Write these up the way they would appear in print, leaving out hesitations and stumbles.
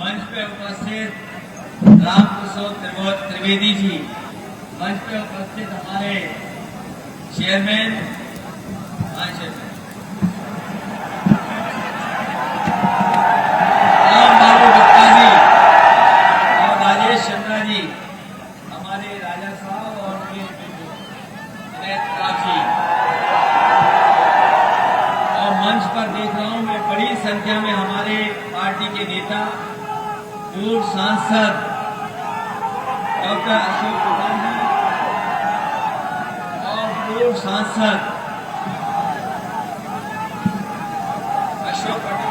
मंच पे उपस्थित रामकिशोर त्रिवेदी जी, मंच पे उपस्थित हमारे चेयरमैन बाबू गुप्ता जी और राजेश चंद्रा जी, हमारे राजा साहब और जी, और मंच पर देख रहा हूं मैं बड़ी संख्या में हमारे पार्टी के नेता, पूर्व सांसद डॉक्टर अशोक प्रधान जी और पूर्व सांसद अशोक पटेल,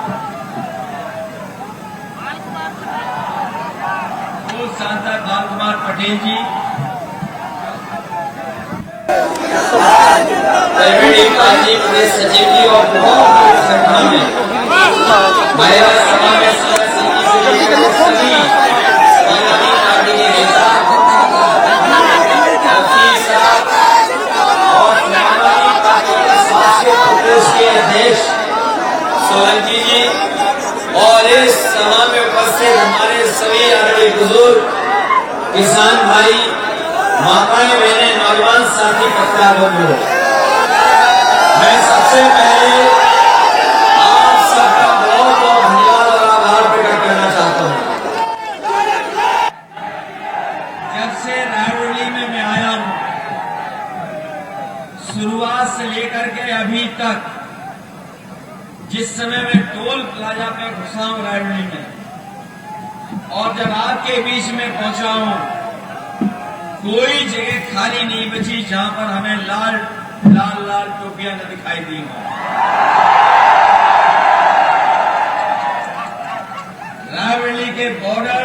पूर्व सांसद बाल कुमार पटेल जी, पार्टी प्रदेश सचिव जी और बहुत बड़ी संख्या में महिला समावेश सभी पार्टी के नेता और प्रदेश के अध्यक्ष सोलंकी जी और इस सभा में उपस्थित हमारे सभी आदरणीय बुजुर्ग, किसान भाई, माताएं, बहनें, नौजवान साथी, पत्रकार बंधु, मैं सबसे पहले आप सबका बहुत बहुत धन्यवाद और आभार प्रकट करना चाहता हूं। जब से रायबरेली में मैं आया हूं, शुरुआत से लेकर के अभी तक, जिस समय मैं टोल प्लाजा पे घुसा हूं रायबरेली में, और जब आपके बीच में पहुंचा हूं, कोई जगह खाली नहीं बची जहां पर हमें लाल लाल टोपियां न दिखाई दी हो। रायबरेली के बॉर्डर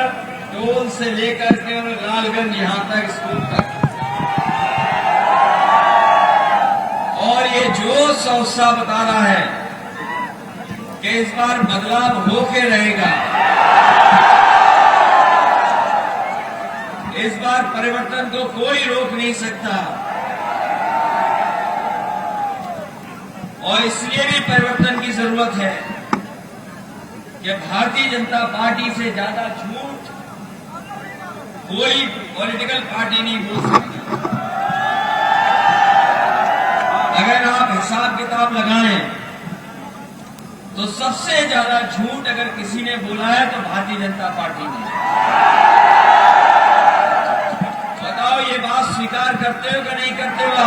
टोल से लेकर के और लालगंज यहां तक, स्कूल तक, और ये जोश और उत्साह बता रहा है कि इस बार बदलाव होके रहेगा। इस बार परिवर्तन को कोई रोक नहीं सकता, और इसलिए भी परिवर्तन की जरूरत है कि भारतीय जनता पार्टी से ज्यादा झूठ कोई पॉलिटिकल पार्टी नहीं बोल सकती। अगर आप हिसाब किताब लगाएं तो सबसे ज्यादा झूठ अगर किसी ने बोला है तो भारतीय जनता पार्टी ने। बताओ, ये बात स्वीकार करते हो कि नहीं करते हो?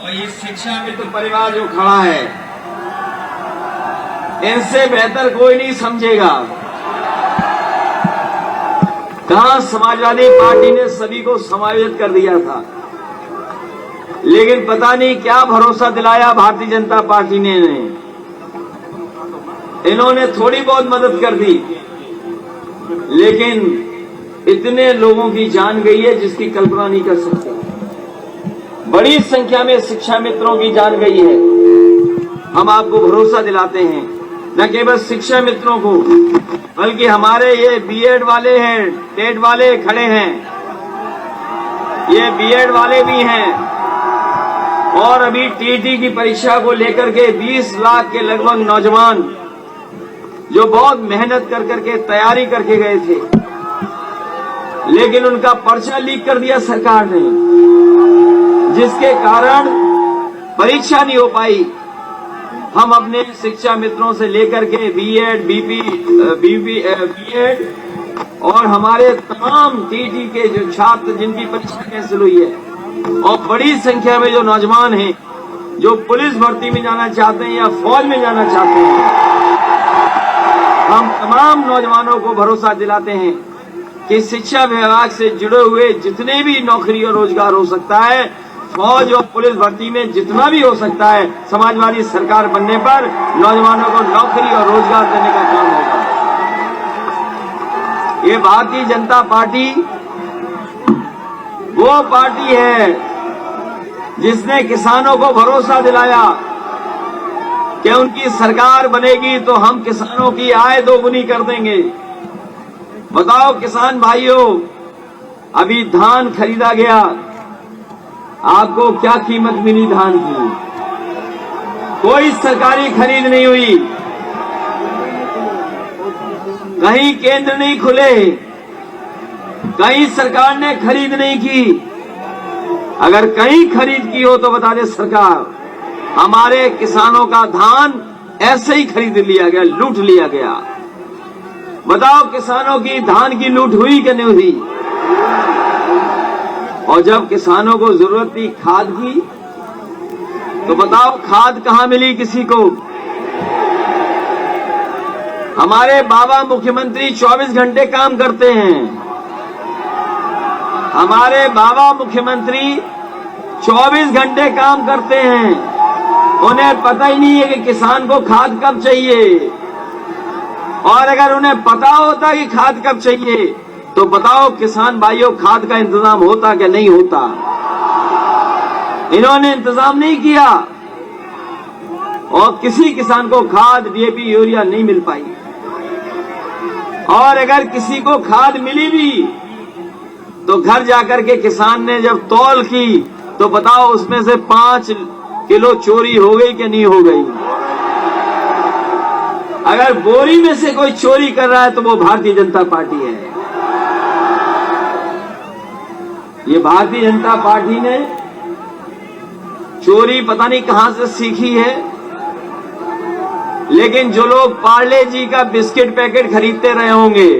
और ये शिक्षा में तो परिवार जो खड़ा है, इनसे बेहतर कोई नहीं समझेगा। कहां समाजवादी पार्टी ने सभी को समायोजित कर दिया था, लेकिन पता नहीं क्या भरोसा दिलाया भारतीय जनता पार्टी ने इन्हें। इन्होंने थोड़ी बहुत मदद कर दी, लेकिन इतने लोगों की जान गई है जिसकी कल्पना नहीं कर सकते। बड़ी संख्या में शिक्षा मित्रों की जान गई है। हम आपको भरोसा दिलाते हैं, न केवल शिक्षा मित्रों को, बल्कि हमारे ये बीएड वाले हैं, टेट वाले खड़े हैं, ये बीएड वाले भी हैं, और अभी टीटी की परीक्षा को लेकर के 20 लाख के लगभग नौजवान जो बहुत मेहनत कर करके तैयारी करके गए थे, लेकिन उनका पर्चा लीक कर दिया सरकार ने, जिसके कारण परीक्षा नहीं हो पाई। हम अपने शिक्षा मित्रों से लेकर के बीएड, बीएड और हमारे तमाम टीटी के जो छात्र जिनकी परीक्षा कैंसिल हुई है, और बड़ी संख्या में जो नौजवान हैं जो पुलिस भर्ती में जाना चाहते हैं या फौज में जाना चाहते हैं, हम तमाम नौजवानों को भरोसा दिलाते हैं कि शिक्षा विभाग से जुड़े हुए जितने भी नौकरी और रोजगार हो सकता है, फौज और पुलिस भर्ती में जितना भी हो सकता है, समाजवादी सरकार बनने पर नौजवानों को नौकरी और रोजगार देने का काम होगा। ये भारतीय जनता पार्टी वो पार्टी है जिसने किसानों को भरोसा दिलाया कि उनकी सरकार बनेगी तो हम किसानों की आय दोगुनी कर देंगे। बताओ किसान भाइयों, अभी धान खरीदा गया, आपको क्या कीमत मिली धान की? कोई सरकारी खरीद नहीं हुई, कहीं केंद्र नहीं खुले, कहीं सरकार ने खरीद नहीं की। अगर कहीं खरीद की हो तो बता दे सरकार, हमारे किसानों का धान ऐसे ही खरीद लिया गया, लूट लिया गया। बताओ किसानों की धान की लूट हुई कि नहीं हुई? और जब किसानों को जरूरत थी खाद की, तो बताओ खाद कहां मिली किसी को? हमारे बाबा मुख्यमंत्री 24 घंटे काम करते हैं। हमारे बाबा मुख्यमंत्री 24 घंटे काम करते हैं, उन्हें पता ही नहीं है कि किसान को खाद कब चाहिए। और अगर उन्हें पता होता कि खाद कब चाहिए, तो बताओ किसान भाइयों, खाद का इंतजाम होता कि नहीं होता? इन्होंने इंतजाम नहीं किया और किसी किसान को खाद, डीएपी, यूरिया नहीं मिल पाई। और अगर किसी को खाद मिली भी तो घर जाकर के किसान ने जब तौल की तो बताओ उसमें से 5 किलो चोरी हो गई कि नहीं हो गई? अगर बोरी में से कोई चोरी कर रहा है तो वो भारतीय जनता पार्टी है। ये भारतीय जनता पार्टी ने चोरी पता नहीं कहां से सीखी है, लेकिन जो लोग पार्ले जी का बिस्किट पैकेट खरीदते रहे होंगे,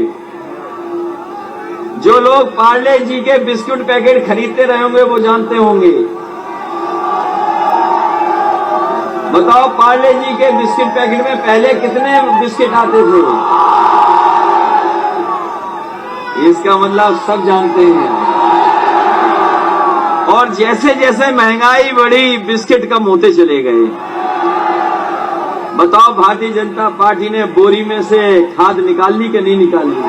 जो लोग पार्ले जी के बिस्कुट पैकेट खरीदते रहे होंगे, वो जानते होंगे। बताओ पार्ले जी के बिस्किट पैकेट में पहले कितने बिस्किट आते थे? इसका मतलब सब जानते हैं। और जैसे जैसे महंगाई बढ़ी, बिस्किट कम होते चले गए। बताओ भारतीय जनता पार्टी ने बोरी में से खाद निकाल ली कि नहीं निकाल ली?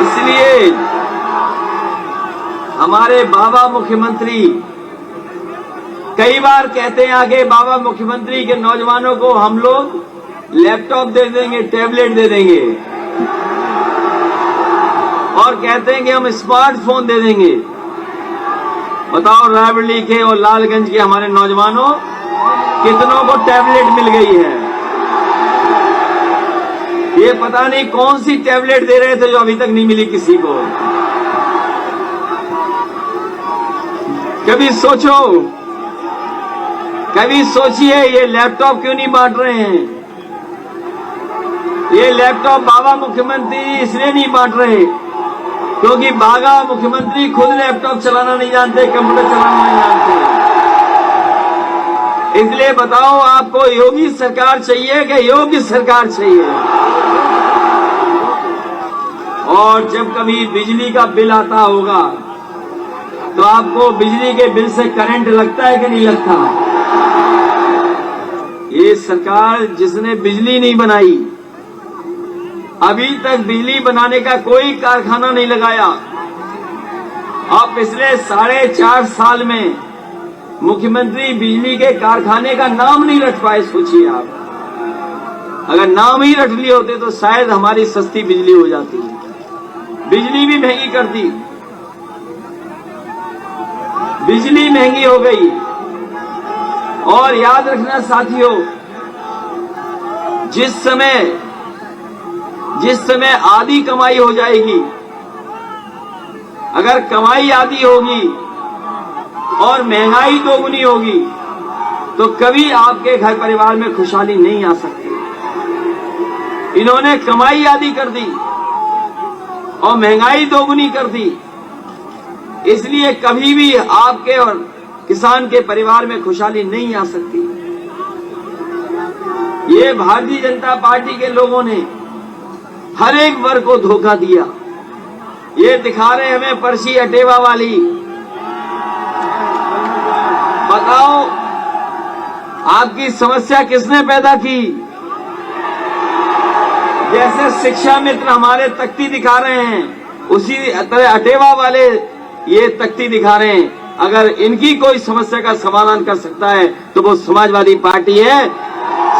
इसलिए हमारे बाबा मुख्यमंत्री कई बार कहते हैं आगे, बाबा मुख्यमंत्री के नौजवानों को हम लोग लैपटॉप दे देंगे, टैबलेट दे देंगे, और कहते हैं कि हम स्मार्टफोन दे देंगे। बताओ रायबरेली के और लालगंज के हमारे नौजवानों कितनों को टैबलेट मिल गई है? ये पता नहीं कौन सी टैबलेट दे रहे थे जो अभी तक नहीं मिली किसी को। कभी सोचो, कभी सोचिए, ये लैपटॉप क्यों नहीं बांट रहे हैं? ये लैपटॉप बाबा मुख्यमंत्री इसलिए नहीं बांट रहे क्योंकि बाबा मुख्यमंत्री खुद लैपटॉप चलाना नहीं जानते, कंप्यूटर चलाना नहीं जानते। इसलिए बताओ, आपको योगी सरकार चाहिए कि योगी सरकार चाहिए? और जब कभी बिजली का बिल आता होगा तो आपको बिजली के बिल से करंट लगता है कि नहीं लगता? ये सरकार जिसने बिजली नहीं बनाई, अभी तक बिजली बनाने का कोई कारखाना नहीं लगाया, और पिछले 4.5 साल में मुख्यमंत्री बिजली के कारखाने का नाम नहीं रट पाए। सोचिए आप, अगर नाम ही रट लिए होते तो शायद हमारी सस्ती बिजली हो जाती। बिजली भी महंगी कर दी, बिजली महंगी हो गई। और याद रखना साथियों, जिस समय आधी कमाई हो जाएगी, अगर कमाई आधी होगी और महंगाई दोगुनी होगी, तो कभी आपके घर परिवार में खुशहाली नहीं आ सकती। इन्होंने कमाई आधी कर दी और महंगाई दोगुनी कर दी, इसलिए कभी भी आपके और किसान के परिवार में खुशहाली नहीं आ सकती। ये भारतीय जनता पार्टी के लोगों ने हर एक वर्ग को धोखा दिया। ये दिखा रहे हमें पर्ची अटेवा वाली। बताओ, आपकी समस्या किसने पैदा की? जैसे शिक्षा मित्र हमारे तख्ती दिखा रहे हैं, उसी तरह अटेवा वाले ये तख्ती दिखा रहे हैं। अगर इनकी कोई समस्या का समाधान कर सकता है तो वो समाजवादी पार्टी है।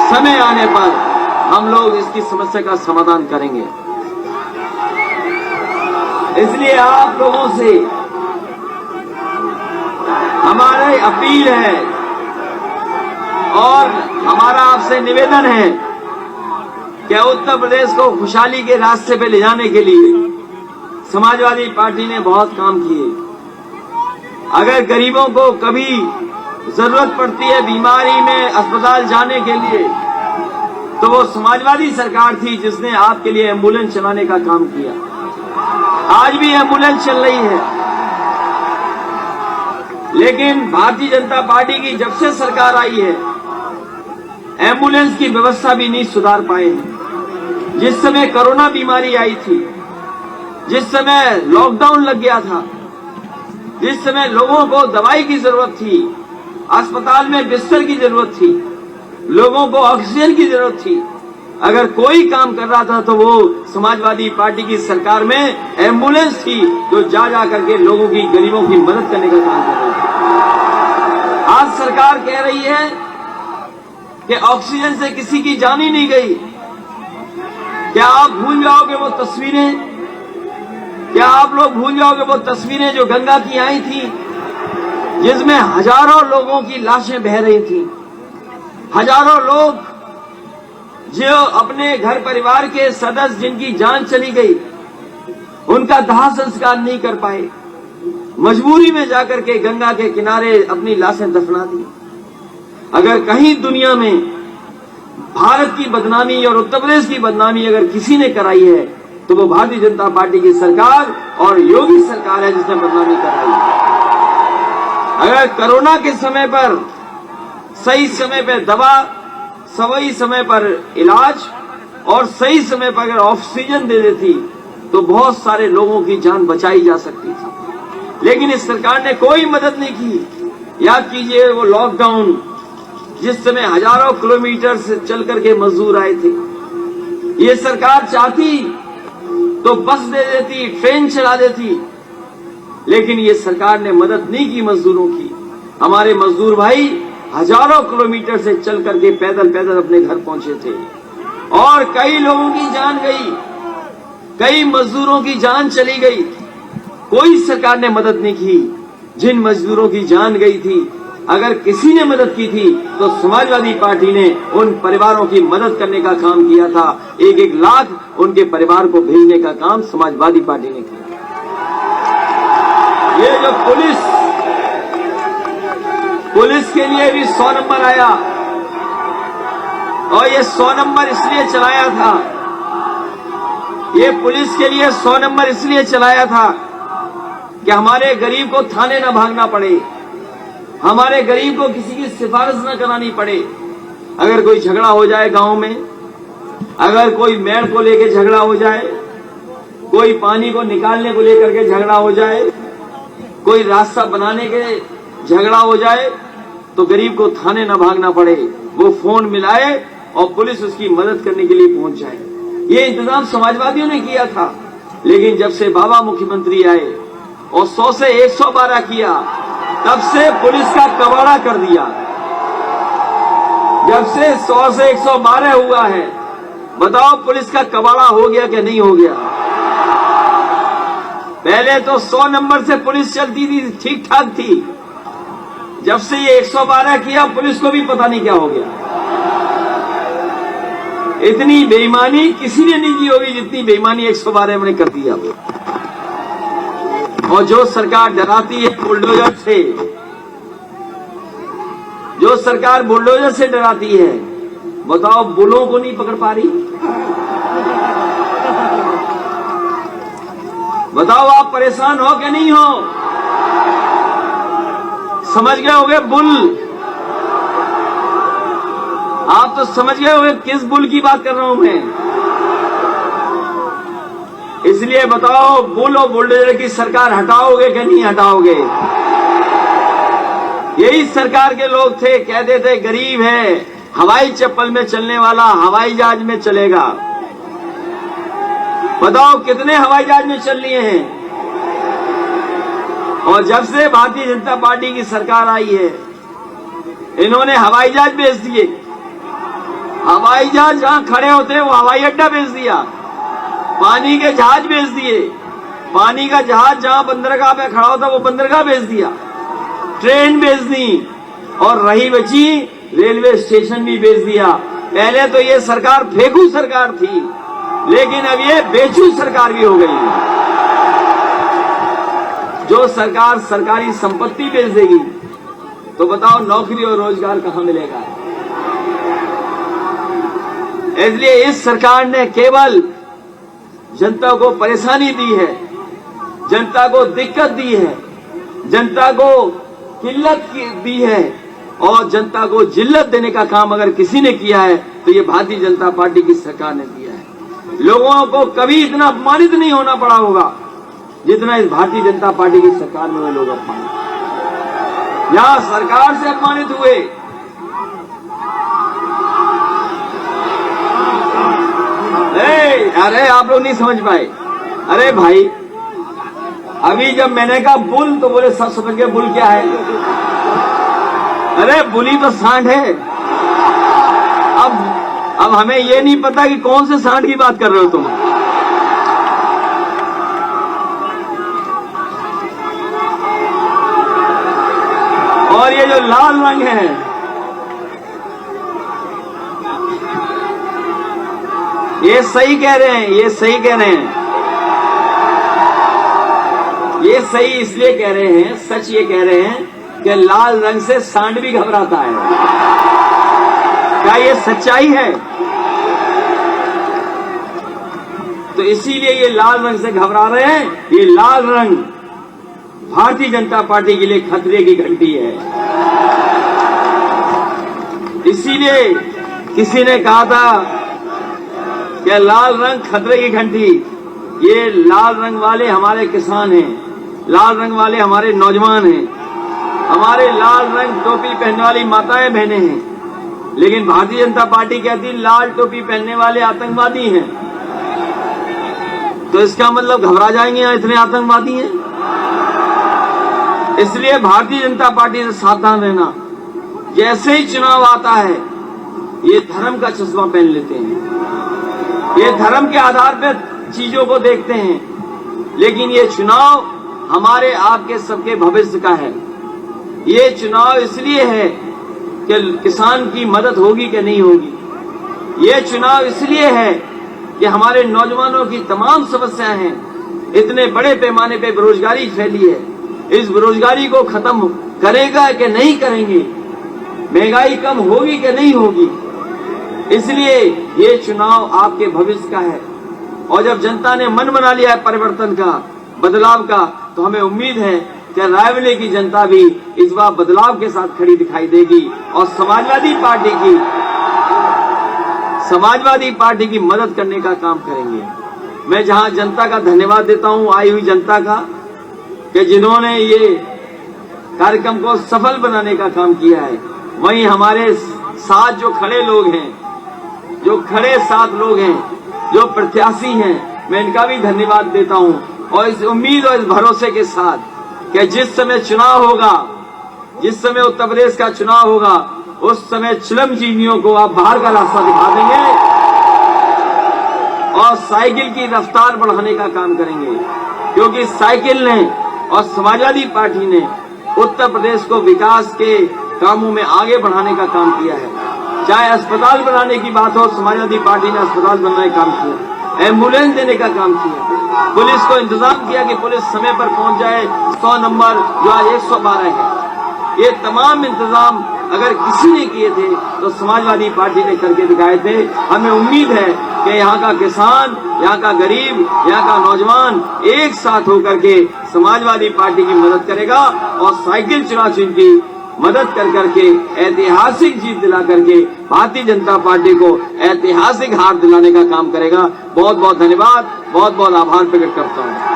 समय आने पर हम लोग इसकी समस्या का समाधान करेंगे। इसलिए आप लोगों से हमारी अपील है और हमारा आपसे निवेदन है कि उत्तर प्रदेश को खुशहाली के रास्ते पे ले जाने के लिए समाजवादी पार्टी ने बहुत काम किए। अगर गरीबों को कभी जरूरत पड़ती है बीमारी में अस्पताल जाने के लिए, तो वो समाजवादी सरकार थी जिसने आपके लिए एम्बुलेंस चलाने का काम किया। आज भी एम्बुलेंस चल रही है, लेकिन भारतीय जनता पार्टी की जब से सरकार आई है, एम्बुलेंस की व्यवस्था भी नहीं सुधार पाए हैं। जिस समय कोरोना बीमारी आई थी, जिस समय लॉकडाउन लग गया था, जिस समय लोगों को दवाई की जरूरत थी, अस्पताल में बिस्तर की जरूरत थी, लोगों को ऑक्सीजन की जरूरत थी, अगर कोई काम कर रहा था तो वो समाजवादी पार्टी की सरकार में एम्बुलेंस थी जो जा करके लोगों की, गरीबों की मदद करने का काम कर रही थी। आज सरकार कह रही है कि ऑक्सीजन से किसी की जान ही नहीं गई। क्या आप भूल जाओगे वो तस्वीरें? क्या आप लोग भूल जाओगे वो तस्वीरें जो गंगा की आई थी, जिसमें हजारों लोगों की लाशें बह रही थी? हजारों लोग जो अपने घर परिवार के सदस्य जिनकी जान चली गई, उनका दाह संस्कार नहीं कर पाए, मजबूरी में जाकर के गंगा के किनारे अपनी लाशें दफना दी। अगर कहीं दुनिया में भारत की बदनामी और उत्तर प्रदेश की बदनामी अगर किसी ने कराई है तो वो भारतीय जनता पार्टी की सरकार और योगी सरकार है जिसने बदनामी कराई है। अगर कोरोना के समय पर सही समय पर दवा, सही समय पर इलाज और सही समय पर अगर ऑक्सीजन दे देती तो बहुत सारे लोगों की जान बचाई जा सकती थी, लेकिन इस सरकार ने कोई मदद नहीं की। याद कीजिए वो लॉकडाउन, जिस समय हजारों किलोमीटर से चल करके मजदूर आए थे। ये सरकार चाहती तो बस दे देती, ट्रेन चला देती, लेकिन ये सरकार ने मदद नहीं की मजदूरों की। हमारे मजदूर भाई हजारों किलोमीटर से चल करके पैदल अपने घर पहुंचे थे और कई लोगों की जान गई, कई मजदूरों की जान चली गई। कोई सरकार ने मदद नहीं की। जिन मजदूरों की जान गई थी, अगर किसी ने मदद की थी तो समाजवादी पार्टी ने उन परिवारों की मदद करने का काम किया था। 1-1 लाख उनके परिवार को भेजने का काम समाजवादी पार्टी ने किया। ये जो पुलिस के लिए भी 100 नंबर आया, और ये 100 नंबर इसलिए चलाया था, ये पुलिस के लिए 100 नंबर इसलिए चलाया था कि हमारे गरीब को थाने न भागना पड़े, हमारे गरीब को किसी की सिफारिश न करानी पड़े। अगर कोई झगड़ा हो जाए गांव में, अगर कोई मेड़ को लेकर झगड़ा हो जाए, कोई पानी को निकालने को लेकर के झगड़ा हो जाए, कोई रास्ता बनाने के झगड़ा हो जाए, तो गरीब को थाने न भागना पड़े, वो फोन मिलाए और पुलिस उसकी मदद करने के लिए पहुंच जाए। ये इंतजाम समाजवादियों ने किया था। लेकिन जब से बाबा मुख्यमंत्री आए और 100 से 112 किया, तब से पुलिस का कबाड़ा कर दिया। जब से 100 से 112 हुआ है, बताओ पुलिस का कबाड़ा हो गया कि नहीं हो गया? पहले तो 100 नंबर से पुलिस चलती थी, ठीक ठाक थी। जब से ये 112 किया, पुलिस को भी पता नहीं क्या हो गया। इतनी बेईमानी किसी ने नहीं की होगी जितनी बेईमानी 112 में कर दिया। और जो सरकार डराती है बुलडोजर से, जो सरकार बुलडोजर से डराती है, बताओ बुलों को नहीं पकड़ पा रही? बताओ आप परेशान हो कि नहीं हो? समझ गए होगे बुल? आप तो समझ गए होगे किस बुल की बात कर रहा हूं मैं। इसलिए बताओ बुल और बुलडोजर की सरकार हटाओगे कि नहीं हटाओगे? यही सरकार के लोग थे, कहते थे गरीब है, हवाई चप्पल में चलने वाला हवाई जहाज में चलेगा। बताओ कितने हवाई जहाज में चल लिए हैं। और जब से भारतीय जनता पार्टी की सरकार आई है, इन्होंने हवाई जहाज बेच दिए। हवाई जहाज जहां खड़े होते हैं वो हवाई अड्डा बेच दिया। पानी के जहाज बेच दिए। पानी का जहाज जहां बंदरगाह पे खड़ा होता वो बंदरगाह बेच दिया। ट्रेन बेच दी। और रही बची रेलवे स्टेशन भी बेच दिया। पहले तो ये सरकार फेंकू सरकार थी, लेकिन अब ये बेचू सरकार भी हो गई है। जो सरकार सरकारी संपत्ति बेच देगी, तो बताओ नौकरी और रोजगार कहां मिलेगा? इसलिए इस सरकार ने केवल जनता को परेशानी दी है, जनता को दिक्कत दी है, जनता को किल्लत दी है, और जनता को जिल्लत देने का काम अगर किसी ने किया है तो ये भारतीय जनता पार्टी की सरकार ने किया है। लोगों को कभी इतना अपमानित नहीं होना पड़ा होगा जितना इस भारतीय जनता पार्टी की सरकार में लोग अपमानित, यहां सरकार से अपमानित हुए। अरे आप लोग नहीं समझ पाए। अरे भाई, अभी जब मैंने कहा बुल तो बोले सब समझ गए बुल क्या है। अरे बुली तो सांड है। अब हमें ये नहीं पता कि कौन से सांड की बात कर रहे हो तुम। और ये जो लाल रंग है, ये सही कह रहे हैं, ये सही कह रहे हैं। ये सही इसलिए कह रहे हैं, सच ये कह रहे हैं कि लाल रंग से सांड भी घबराता है। क्या ये सच्चाई है? तो इसीलिए ये लाल रंग से घबरा रहे हैं। ये लाल रंग भारतीय जनता पार्टी के लिए खतरे की घंटी है। इसीलिए किसी ने कहा था कि लाल रंग खतरे की घंटी। ये लाल रंग वाले हमारे किसान हैं, लाल रंग वाले हमारे नौजवान हैं, हमारे लाल रंग टोपी पहनने वाली माताएं बहनें हैं। लेकिन भारतीय जनता पार्टी कहती है लाल टोपी पहनने वाले आतंकवादी हैं। तो इसका मतलब घबरा जाएंगे इतने आतंकवादी हैं। इसलिए भारतीय जनता पार्टी से सावधान रहना। जैसे ही चुनाव आता है, ये धर्म का चश्मा पहन लेते हैं, ये धर्म के आधार पर चीजों को देखते हैं। लेकिन ये चुनाव हमारे आपके सबके भविष्य का है। ये चुनाव इसलिए है कि किसान की मदद होगी कि नहीं होगी। ये चुनाव इसलिए है कि हमारे नौजवानों की तमाम समस्याएं हैं। इतने बड़े पैमाने पे बेरोजगारी फैली है, इस बेरोजगारी को खत्म करेगा कि नहीं करेंगे, महंगाई कम होगी कि नहीं होगी। इसलिए ये चुनाव आपके भविष्य का है। और जब जनता ने मन बना लिया है परिवर्तन का, बदलाव का, तो हमें उम्मीद है कि रायबरेली की जनता भी इस बार बदलाव के साथ खड़ी दिखाई देगी और समाजवादी पार्टी की मदद करने का काम करेंगे। मैं जहां जनता का धन्यवाद देता हूं, आई हुई जनता का, कि जिन्होंने ये कार्यक्रम को सफल बनाने का काम किया है। वहीं हमारे साथ जो खड़े लोग हैं, जो खड़े साथ लोग हैं, जो प्रत्याशी हैं, मैं इनका भी धन्यवाद देता हूं और इस उम्मीद और इस भरोसे के साथ कि जिस समय चुनाव होगा, जिस समय उत्तर प्रदेश का चुनाव होगा, उस समय चिलमजीवियों को आप बाहर का रास्ता दिखा देंगे और साइकिल की रफ्तार बढ़ाने का काम करेंगे, क्योंकि साइकिल ने और समाजवादी पार्टी ने उत्तर प्रदेश को विकास के कामों में आगे बढ़ाने का काम किया है। चाहे अस्पताल बनाने की बात हो, समाजवादी पार्टी ने अस्पताल बनाने का काम किया, एम्बुलेंस देने का काम किया, पुलिस को इंतजाम किया कि पुलिस समय पर पहुंच जाए, 100 नंबर जो आज 112 है। ये तमाम इंतजाम अगर किसी ने किए थे तो समाजवादी पार्टी ने करके दिखाए थे। हमें उम्मीद है कि यहाँ का किसान, यहाँ का गरीब, यहाँ का नौजवान एक साथ होकर के समाजवादी पार्टी की मदद करेगा और साइकिल चुनाव चिन्ह की मदद कर करके ऐतिहासिक जीत दिला करके भारतीय जनता पार्टी को ऐतिहासिक हार दिलाने का काम करेगा। बहुत बहुत धन्यवाद, बहुत बहुत आभार प्रकट करता हूँ।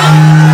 Thank you.